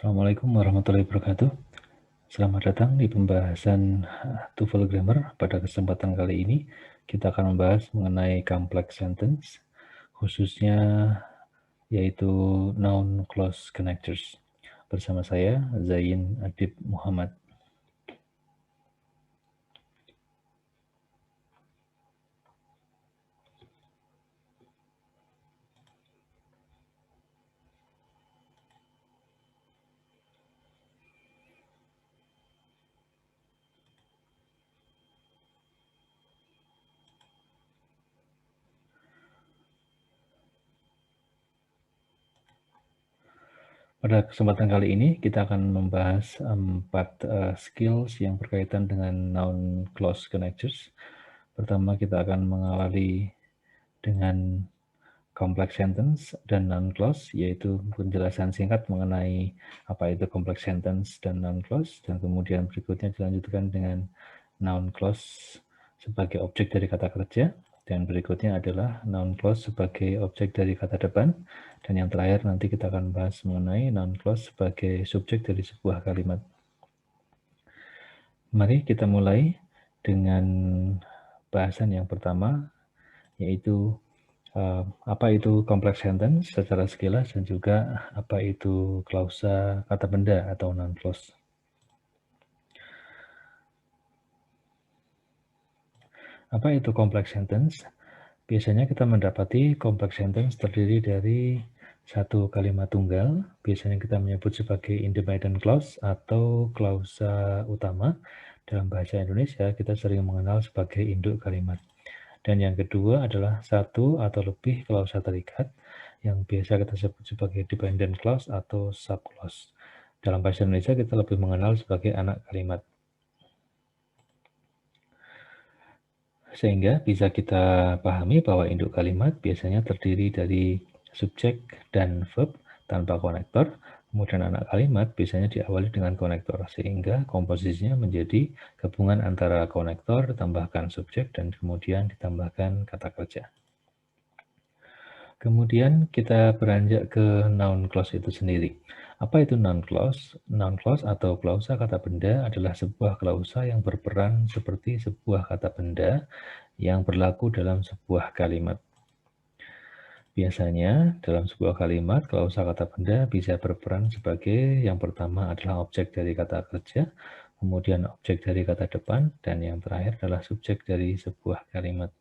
Assalamualaikum warahmatullahi wabarakatuh. Selamat datang di pembahasan TOEFL Grammar. Pada kesempatan kali ini, kita akan membahas mengenai complex sentence, khususnya yaitu noun clause connectors. Bersama saya, Zain Adib Muhammad. Pada kesempatan kali ini, kita akan membahas 4 skills yang berkaitan dengan noun clause connectors. Pertama, kita akan mengawali dengan complex sentence dan noun clause, yaitu penjelasan singkat mengenai apa itu complex sentence dan noun clause, dan kemudian berikutnya dilanjutkan dengan noun clause sebagai objek dari kata kerja, dan berikutnya adalah noun clause sebagai objek dari kata depan, dan yang terakhir nanti kita akan bahas mengenai noun clause sebagai subjek dari sebuah kalimat. Mari kita mulai dengan bahasan yang pertama, yaitu apa itu complex sentence secara sekilas, dan juga apa itu klausa kata benda atau noun clause. Apa itu complex sentence? Biasanya kita mendapati complex sentence terdiri dari satu kalimat tunggal, biasanya kita menyebut sebagai independent clause atau klausa utama. Dalam bahasa Indonesia kita sering mengenal sebagai induk kalimat. Dan yang kedua adalah satu atau lebih klausa terikat, yang biasa kita sebut sebagai dependent clause atau subclause. Dalam bahasa Indonesia kita lebih mengenal sebagai anak kalimat. Sehingga bisa kita pahami bahwa induk kalimat biasanya terdiri dari subjek dan verb tanpa konektor, kemudian anak kalimat biasanya diawali dengan konektor, sehingga komposisinya menjadi gabungan antara konektor tambahkan subjek dan kemudian ditambahkan kata kerja. Kemudian kita beranjak ke noun clause itu sendiri. Apa itu noun clause? Noun clause atau klausa kata benda adalah sebuah klausa yang berperan seperti sebuah kata benda yang berlaku dalam sebuah kalimat. Biasanya dalam sebuah kalimat, klausa kata benda bisa berperan sebagai yang pertama adalah objek dari kata kerja, kemudian objek dari kata depan, dan yang terakhir adalah subjek dari sebuah kalimat.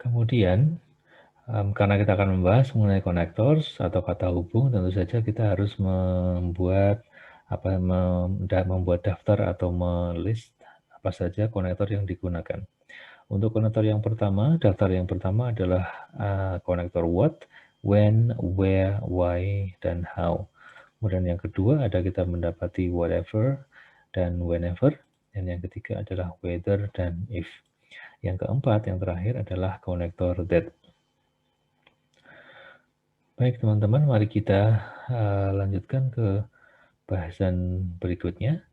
Kemudian, karena kita akan membahas mengenai connectors atau kata hubung, tentu saja kita harus membuat daftar atau melist apa saja konektor yang digunakan. Untuk konektor yang pertama, daftar yang pertama adalah konektor what, when, where, why, dan how. Kemudian yang kedua ada kita mendapati whatever dan whenever, dan yang ketiga adalah whether dan if. Yang keempat, yang terakhir adalah konektor that. Baik teman-teman, mari kita lanjutkan ke bahasan berikutnya.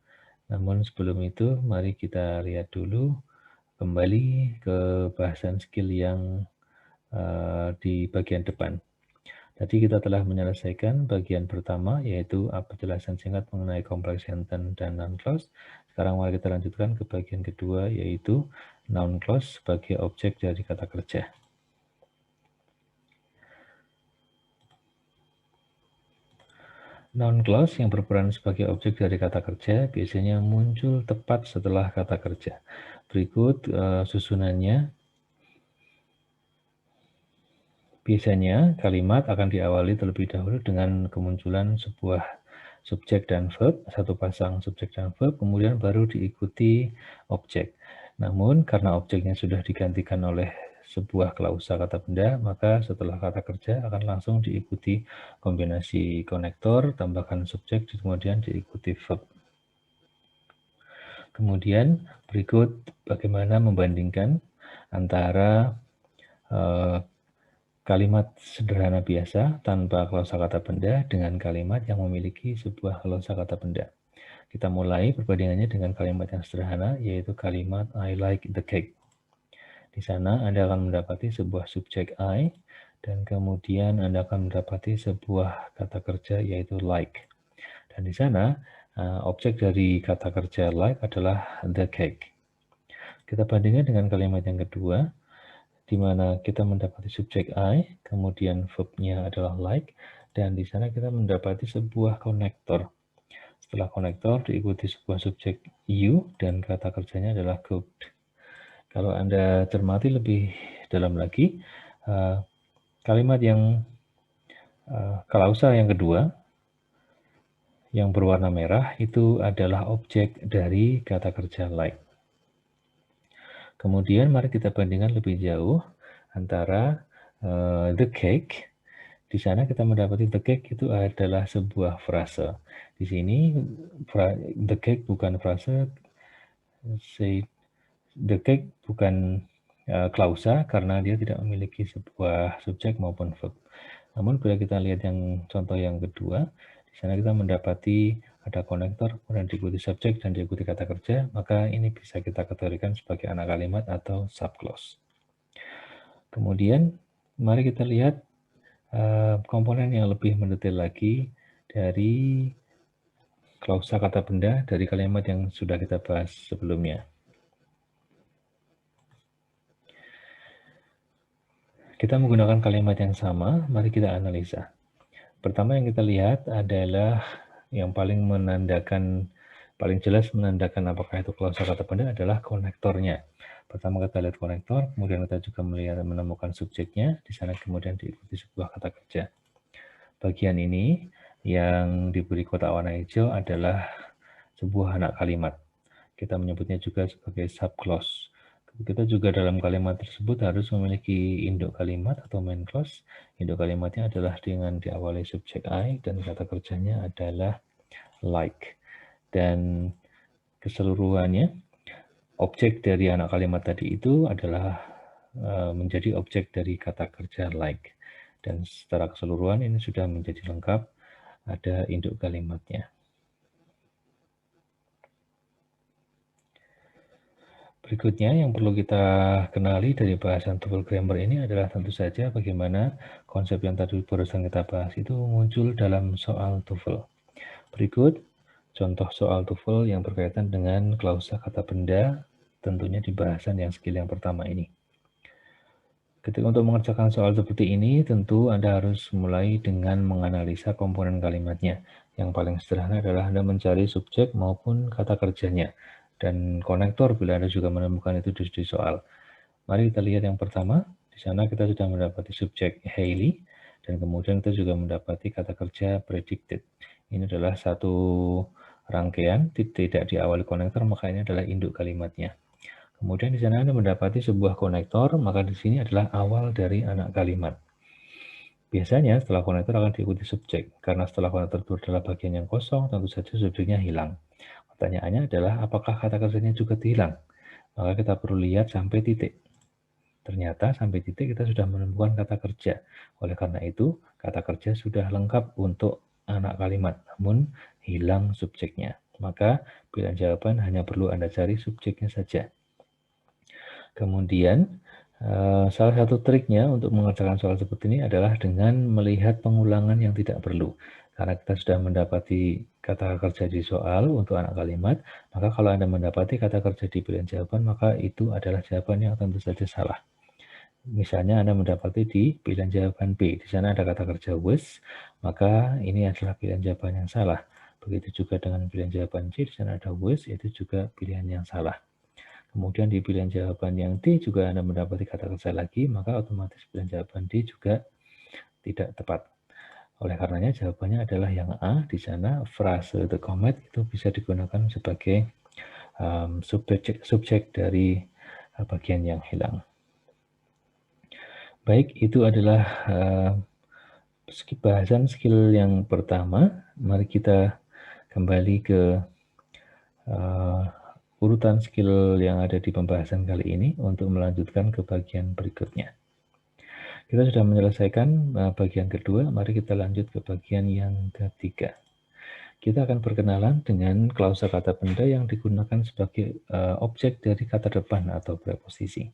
Namun sebelum itu, mari kita lihat dulu kembali ke bahasan skill yang di bagian depan. Tadi kita telah menyelesaikan bagian pertama, yaitu penjelasan singkat mengenai complex sentence dan noun clause. Sekarang mari kita lanjutkan ke bagian kedua, yaitu noun clause sebagai objek dari kata kerja. Noun clause yang berperan sebagai objek dari kata kerja biasanya muncul tepat setelah kata kerja. Berikut susunannya. Biasanya kalimat akan diawali terlebih dahulu dengan kemunculan sebuah subjek dan verb, satu pasang subjek dan verb, kemudian baru diikuti objek. Namun karena objeknya sudah digantikan oleh sebuah klausa kata benda, maka setelah kata kerja akan langsung diikuti kombinasi konektor, tambahkan subjek, kemudian diikuti verb. Kemudian berikut bagaimana membandingkan antara kalimat sederhana biasa tanpa klausa kata benda dengan kalimat yang memiliki sebuah klausa kata benda. Kita mulai perbandingannya dengan kalimat yang sederhana, yaitu kalimat I like the cake. Di sana Anda akan mendapati sebuah subjek I dan kemudian Anda akan mendapati sebuah kata kerja yaitu like. Dan di sana objek dari kata kerja like adalah the cake. Kita bandingkan dengan kalimat yang kedua, di mana kita mendapati subjek I, kemudian verb-nya adalah like, dan di sana kita mendapati sebuah konektor. Setelah konektor diikuti sebuah subjek you, dan kata kerjanya adalah cooked. Kalau Anda cermati lebih dalam lagi, kalimat yang klausa yang kedua, yang berwarna merah, itu adalah objek dari kata kerja like. Kemudian mari kita bandingkan lebih jauh antara the cake. Di sana kita mendapati the cake itu adalah sebuah frase. Di sini the cake bukan frase, the cake bukan klausa karena dia tidak memiliki sebuah subjek maupun verb. Namun bila kita lihat yang contoh yang kedua, di sana kita mendapati ada konektor, kemudian diikuti subjek dan diikuti kata kerja, maka ini bisa kita kategorikan sebagai anak kalimat atau subclause. Kemudian, mari kita lihat komponen yang lebih mendetail lagi dari klausa kata benda dari kalimat yang sudah kita bahas sebelumnya. Kita menggunakan kalimat yang sama, mari kita analisa. Pertama yang kita lihat adalah yang paling jelas menandakan apakah itu klausa kata benda adalah konektornya. Pertama kita lihat konektor, kemudian kita juga menemukan subjeknya, di sana kemudian diikuti sebuah kata kerja. Bagian ini yang diberi kotak warna hijau adalah sebuah anak kalimat. Kita menyebutnya juga sebagai subclause. Kita juga dalam kalimat tersebut harus memiliki induk kalimat atau main clause. Induk kalimatnya adalah dengan diawali subjek I dan kata kerjanya adalah like. Dan keseluruhannya, objek dari anak kalimat tadi itu adalah menjadi objek dari kata kerja like. Dan secara keseluruhan ini sudah menjadi lengkap, ada induk kalimatnya. Berikutnya yang perlu kita kenali dari bahasan TOEFL Grammar ini adalah tentu saja bagaimana konsep yang tadi barusan kita bahas itu muncul dalam soal TOEFL. Berikut contoh soal TOEFL yang berkaitan dengan klausa kata benda, tentunya di bahasan yang skill yang pertama ini. Ketika untuk mengerjakan soal seperti ini, tentu Anda harus mulai dengan menganalisa komponen kalimatnya. Yang paling sederhana adalah Anda mencari subjek maupun kata kerjanya. Dan konektor bila Anda juga menemukan itu di soal. Mari kita lihat yang pertama. Di sana kita sudah mendapati subjek Hailey. Dan kemudian kita juga mendapati kata kerja predicted. Ini adalah satu rangkaian, tidak diawali konektor, maka ini adalah induk kalimatnya. Kemudian di sana Anda mendapati sebuah konektor, maka di sini adalah awal dari anak kalimat. Biasanya setelah konektor akan diikuti subjek, karena setelah konektor itu adalah bagian yang kosong, tentu saja subjeknya hilang. Pertanyaannya adalah apakah kata kerjanya juga hilang? Maka kita perlu lihat sampai titik. Ternyata sampai titik kita sudah menemukan kata kerja. Oleh karena itu, kata kerja sudah lengkap untuk anak kalimat, namun hilang subjeknya. Maka pilihan jawaban hanya perlu Anda cari subjeknya saja. Kemudian, salah satu triknya untuk mengerjakan soal seperti ini adalah dengan melihat pengulangan yang tidak perlu. Karena kita sudah mendapati kata kerja di soal untuk anak kalimat, maka kalau Anda mendapati kata kerja di pilihan jawaban, maka itu adalah jawaban yang tentu saja salah. Misalnya Anda mendapati di pilihan jawaban B, di sana ada kata kerja was, maka ini adalah pilihan jawaban yang salah. Begitu juga dengan pilihan jawaban C, di sana ada was, itu juga pilihan yang salah. Kemudian di pilihan jawaban yang D juga Anda mendapati kata kerja lagi, maka otomatis pilihan jawaban D juga tidak tepat. Oleh karenanya jawabannya adalah yang A, di sana frase the comet itu bisa digunakan sebagai subjek dari bagian yang hilang. Baik, itu adalah bahasan skill yang pertama. Mari kita kembali ke urutan skill yang ada di pembahasan kali ini untuk melanjutkan ke bagian berikutnya. Kita sudah menyelesaikan bagian kedua, mari kita lanjut ke bagian yang ketiga. Kita akan berkenalan dengan klausa kata benda yang digunakan sebagai objek dari kata depan atau preposisi.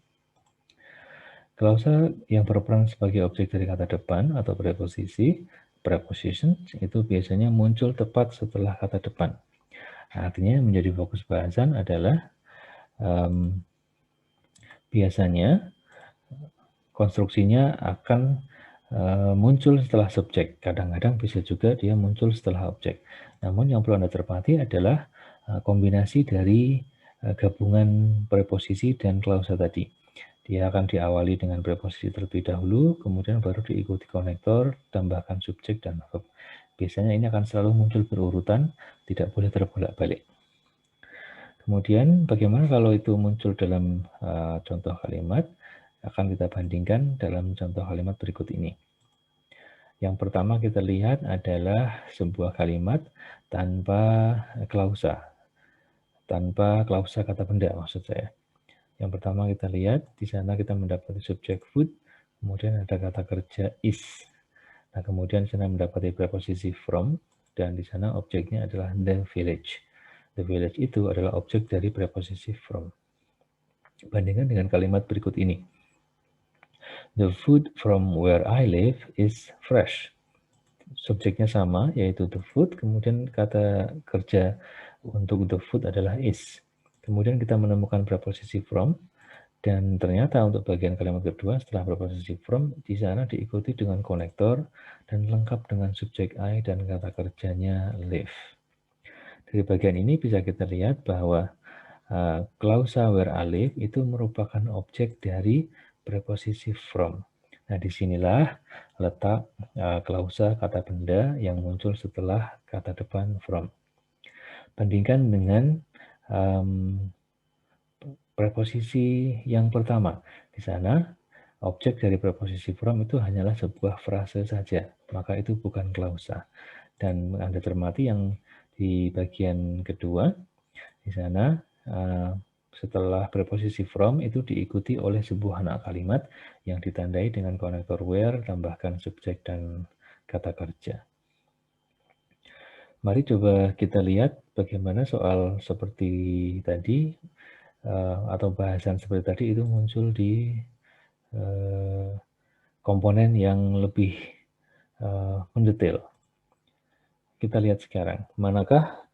Klausa yang berperan sebagai objek dari kata depan atau preposisi, preposition, itu biasanya muncul tepat setelah kata depan. Artinya yang menjadi fokus bahasan adalah biasanya konstruksinya akan muncul setelah subjek. Kadang-kadang bisa juga dia muncul setelah objek. Namun yang perlu Anda cermati adalah kombinasi dari gabungan preposisi dan klausa tadi. Dia akan diawali dengan preposisi terlebih dahulu, kemudian baru diikuti konektor, tambahkan subjek dan verb. Biasanya ini akan selalu muncul berurutan, tidak boleh terbolak-balik. Kemudian bagaimana kalau itu muncul dalam contoh kalimat? Akan kita bandingkan dalam contoh kalimat berikut ini. Yang pertama kita lihat adalah sebuah kalimat tanpa klausa. Tanpa klausa kata benda maksud saya. Yang pertama kita lihat, di sana kita mendapati subjek food, kemudian ada kata kerja is. Nah, kemudian di sana mendapati preposisi from, dan di sana objeknya adalah the village. The village itu adalah objek dari preposisi from. Bandingkan dengan kalimat berikut ini. The food from where I live is fresh. Subjeknya sama, yaitu the food, kemudian kata kerja untuk the food adalah is. Kemudian kita menemukan preposisi from, dan ternyata untuk bagian kalimat kedua setelah preposisi from, di sana diikuti dengan konektor dan lengkap dengan subjek I dan kata kerjanya live. Dari bagian ini bisa kita lihat bahwa klausa where I live itu merupakan objek dari preposisi from. Nah, disinilah letak klausa kata benda yang muncul setelah kata depan from. Bandingkan dengan preposisi yang pertama. Di sana, objek dari preposisi from itu hanyalah sebuah frase saja, maka itu bukan klausa. Dan Anda cermati yang di bagian kedua, di sana setelah preposisi from itu diikuti oleh sebuah anak kalimat yang ditandai dengan konektor where, tambahkan subjek dan kata kerja. Mari coba kita lihat bagaimana soal seperti tadi atau bahasan seperti tadi itu muncul di komponen yang lebih mendetail. Kita lihat sekarang, manakah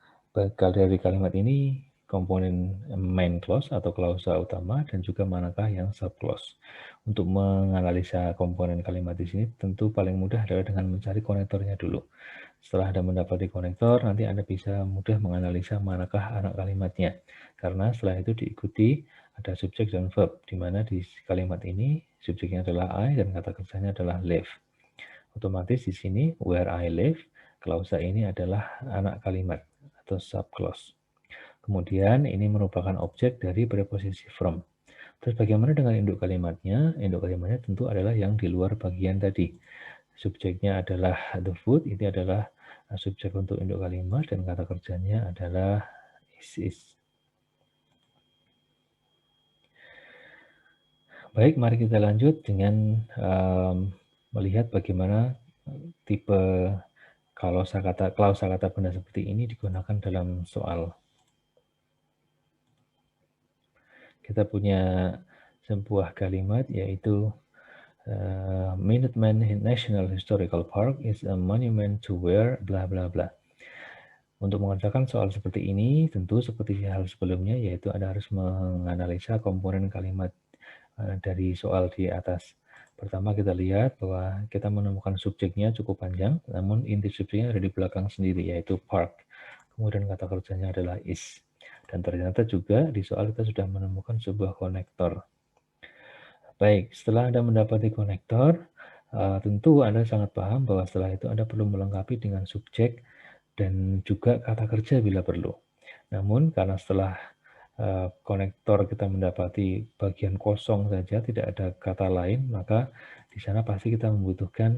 dari kalimat ini komponen main clause atau klausa utama dan juga manakah yang sub clause. Untuk menganalisa komponen kalimat di sini tentu paling mudah adalah dengan mencari konektornya dulu. Setelah Anda mendapati konektor, nanti Anda bisa mudah menganalisa manakah anak kalimatnya. Karena setelah itu diikuti ada subjek dan verb, di mana di kalimat ini subjeknya adalah I dan kata kerjanya adalah live. Otomatis di sini where I live, klausa ini adalah anak kalimat atau subclause. Kemudian ini merupakan objek dari preposisi from. Terus bagaimana dengan induk kalimatnya? Induk kalimatnya tentu adalah yang di luar bagian tadi. Subjeknya adalah the food, ini adalah subjek untuk induk kalimat dan kata kerjanya adalah is. Baik, mari kita lanjut dengan melihat bagaimana tipe klausa kata benda seperti ini digunakan dalam soal. Kita punya sebuah kalimat yaitu Minuteman National Historical Park is a monument to where bla bla bla. Untuk mengerjakan soal seperti ini, tentu seperti hal sebelumnya, yaitu Anda harus menganalisa komponen kalimat dari soal di atas. Pertama kita lihat bahwa kita menemukan subjeknya cukup panjang, namun inti subjeknya ada di belakang sendiri, yaitu park. Kemudian kata kerjanya adalah is. Dan ternyata juga di soal kita sudah menemukan sebuah konektor. Baik, setelah Anda mendapati konektor, tentu Anda sangat paham bahwa setelah itu Anda perlu melengkapi dengan subjek dan juga kata kerja bila perlu. Namun karena setelah konektor kita mendapati bagian kosong saja, tidak ada kata lain, maka di sana pasti kita membutuhkan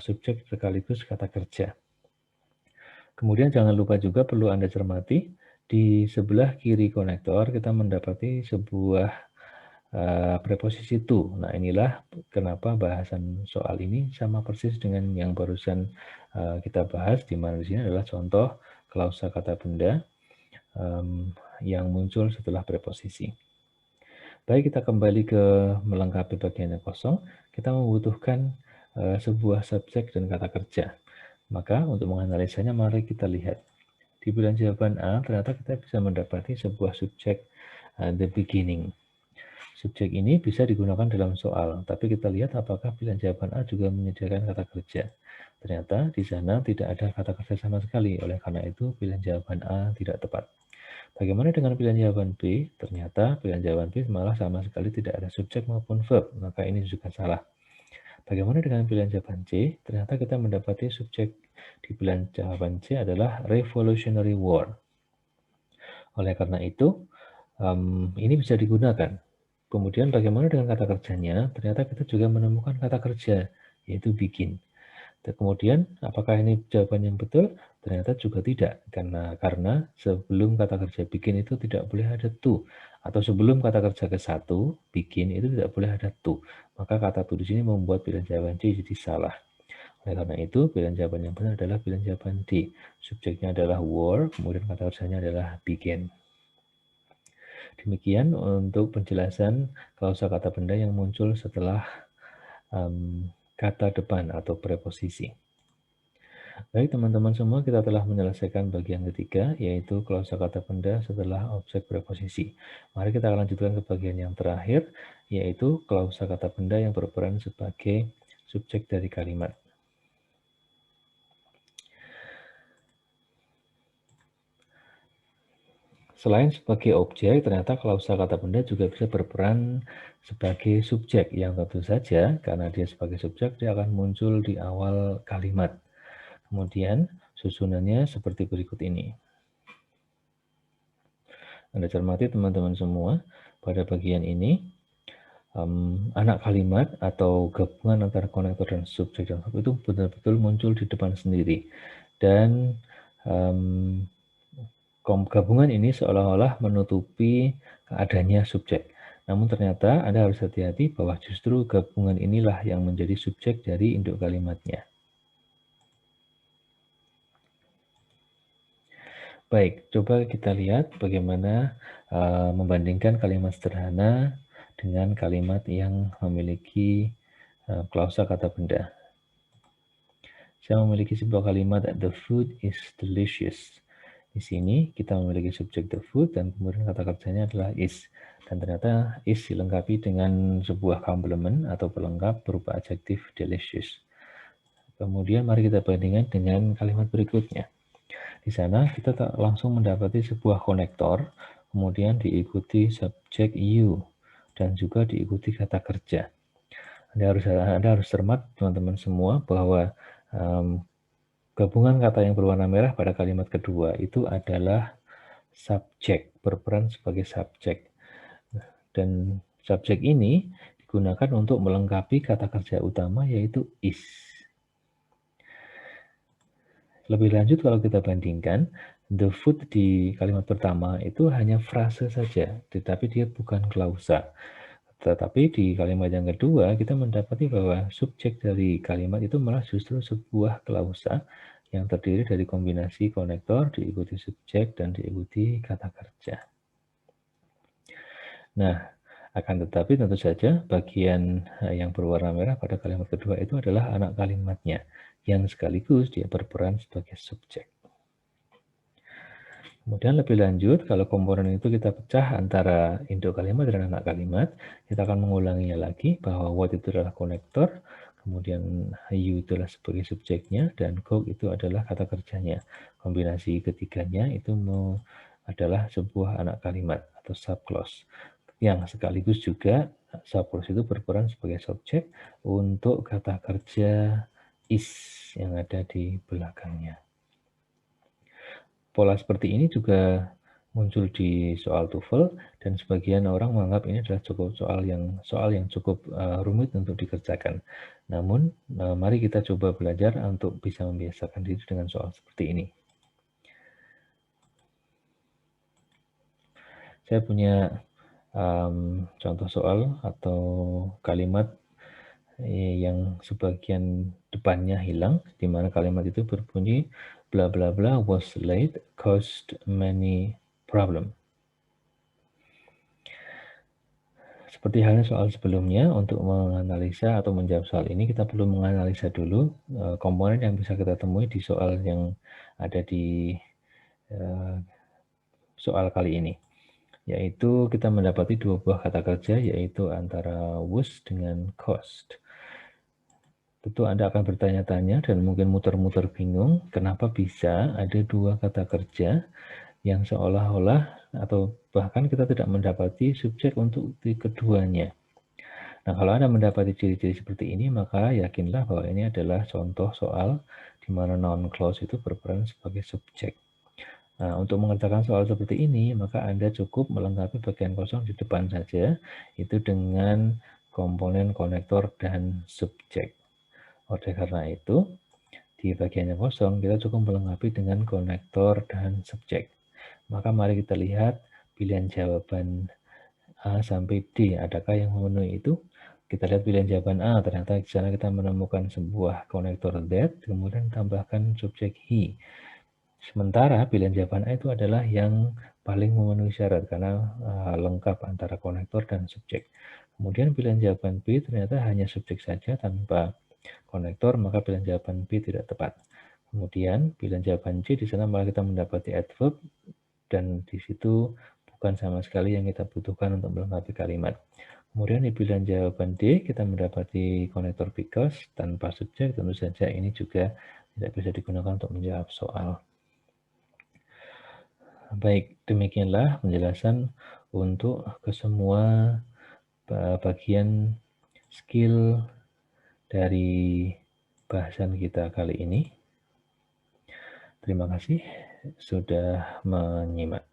subjek sekaligus kata kerja. Kemudian jangan lupa juga perlu Anda cermati, di sebelah kiri konektor kita mendapati sebuah preposisi to. Nah, inilah kenapa bahasan soal ini sama persis dengan yang barusan kita bahas, di mana di sini adalah contoh klausa kata benda yang muncul setelah preposisi. Baik, kita kembali ke melengkapi bagian yang kosong, kita membutuhkan sebuah subjek dan kata kerja. Maka untuk menganalisanya mari kita lihat. Di pilihan jawaban A, ternyata kita bisa mendapati sebuah subjek the beginning. Subjek ini bisa digunakan dalam soal, tapi kita lihat apakah pilihan jawaban A juga menyediakan kata kerja. Ternyata di sana tidak ada kata kerja sama sekali, oleh karena itu pilihan jawaban A tidak tepat. Bagaimana dengan pilihan jawaban B? Ternyata pilihan jawaban B malah sama sekali tidak ada subjek maupun verb, maka ini juga salah. Bagaimana dengan pilihan jawaban C? Ternyata kita mendapati subjek di pilihan jawaban C adalah Revolutionary War. Oleh karena itu, ini bisa digunakan. Kemudian bagaimana dengan kata kerjanya? Ternyata kita juga menemukan kata kerja, yaitu begin. Dan kemudian, apakah ini jawaban yang betul? Ternyata juga tidak, karena sebelum kata kerja begin itu tidak boleh ada to, atau sebelum kata kerja ke satu, begin itu tidak boleh ada to. Maka kata to di sini membuat pilihan jawaban C jadi salah. Oleh karena itu, pilihan jawaban yang benar adalah pilihan jawaban D. Subjeknya adalah war, kemudian kata kerjanya adalah begin. Demikian untuk penjelasan klausa kata benda yang muncul setelah kata depan atau preposisi. Baik teman-teman semua, kita telah menyelesaikan bagian ketiga, yaitu klausa kata benda setelah objek preposisi. Mari kita lanjutkan ke bagian yang terakhir, yaitu klausa kata benda yang berperan sebagai subjek dari kalimat. Selain sebagai objek, ternyata klausa kata benda juga bisa berperan sebagai subjek, yang tentu saja karena dia sebagai subjek, dia akan muncul di awal kalimat. Kemudian susunannya seperti berikut ini. Anda cermati teman-teman semua, pada bagian ini, anak kalimat atau gabungan antara konektor dan subjek dan verb itu betul-betul muncul di depan sendiri. Dan gabungan ini seolah-olah menutupi adanya subjek. Namun ternyata Anda harus hati-hati bahwa justru gabungan inilah yang menjadi subjek dari induk kalimatnya. Baik, coba kita lihat bagaimana membandingkan kalimat sederhana dengan kalimat yang memiliki klausa kata benda. Saya memiliki sebuah kalimat, the food is delicious. Di sini kita memiliki subjek the food dan kemudian kata kerjanya adalah is. Dan ternyata is dilengkapi dengan sebuah komplement atau pelengkap berupa adjektif delicious. Kemudian mari kita bandingkan dengan kalimat berikutnya. Di sana kita langsung mendapati sebuah konektor, kemudian diikuti subjek you, dan juga diikuti kata kerja. Anda harus cermat teman-teman semua bahwa gabungan kata yang berwarna merah pada kalimat kedua itu adalah subjek, berperan sebagai subjek. Dan subjek ini digunakan untuk melengkapi kata kerja utama yaitu is. Lebih lanjut kalau kita bandingkan, the food di kalimat pertama itu hanya frase saja, tetapi dia bukan klausa. Tetapi di kalimat yang kedua, kita mendapati bahwa subjek dari kalimat itu malah justru sebuah klausa yang terdiri dari kombinasi konektor, diikuti subjek, dan diikuti kata kerja. Nah, akan tetapi tentu saja bagian yang berwarna merah pada kalimat kedua itu adalah anak kalimatnya, yang sekaligus dia berperan sebagai subjek. Kemudian lebih lanjut, kalau komponen itu kita pecah antara induk kalimat dan anak kalimat, kita akan mengulanginya lagi bahwa what itu adalah konektor, kemudian you itulah sebagai subjeknya, dan cook itu adalah kata kerjanya. Kombinasi ketiganya itu adalah sebuah anak kalimat atau subclause, yang sekaligus juga subclause itu berperan sebagai subjek untuk kata kerja is yang ada di belakangnya. Pola seperti ini juga muncul di soal TOEFL dan sebagian orang menganggap ini adalah soal yang cukup rumit untuk dikerjakan. Namun, mari kita coba belajar untuk bisa membiasakan diri dengan soal seperti ini. Saya punya contoh soal atau kalimat yang sebagian depannya hilang, di mana kalimat itu berbunyi bla bla bla was late, caused many problem. Seperti halnya soal sebelumnya, untuk menganalisa atau menjawab soal ini, kita perlu menganalisa dulu komponen yang bisa kita temui di soal yang ada di soal kali ini. Yaitu kita mendapati dua buah kata kerja, yaitu antara was dengan cost. Tentu Anda akan bertanya-tanya dan mungkin muter-muter bingung, kenapa bisa ada dua kata kerja yang seolah-olah atau bahkan kita tidak mendapati subjek untuk di keduanya. Nah, kalau Anda mendapati ciri-ciri seperti ini, maka yakinlah bahwa ini adalah contoh soal di mana noun clause itu berperan sebagai subjek. Nah, untuk mengerjakan soal seperti ini, maka Anda cukup melengkapi bagian kosong di depan saja, itu dengan komponen konektor dan subjek. Oleh karena itu, di bagian yang kosong, kita cukup melengkapi dengan konektor dan subjek. Maka mari kita lihat pilihan jawaban A sampai D, adakah yang memenuhi itu? Kita lihat pilihan jawaban A, ternyata di sana kita menemukan sebuah konektor that, kemudian tambahkan subjek he. Sementara pilihan jawaban A itu adalah yang paling memenuhi syarat karena lengkap antara konektor dan subjek. Kemudian pilihan jawaban B ternyata hanya subjek saja tanpa konektor, maka pilihan jawaban B tidak tepat. Kemudian pilihan jawaban C di sana malah kita mendapati adverb dan di situ bukan sama sekali yang kita butuhkan untuk melengkapi kalimat. Kemudian di pilihan jawaban D kita mendapati konektor because tanpa subjek, tentu saja ini juga tidak bisa digunakan untuk menjawab soal. Baik, demikianlah penjelasan untuk kesemua bagian skill dari bahasan kita kali ini. Terima kasih sudah menyimak.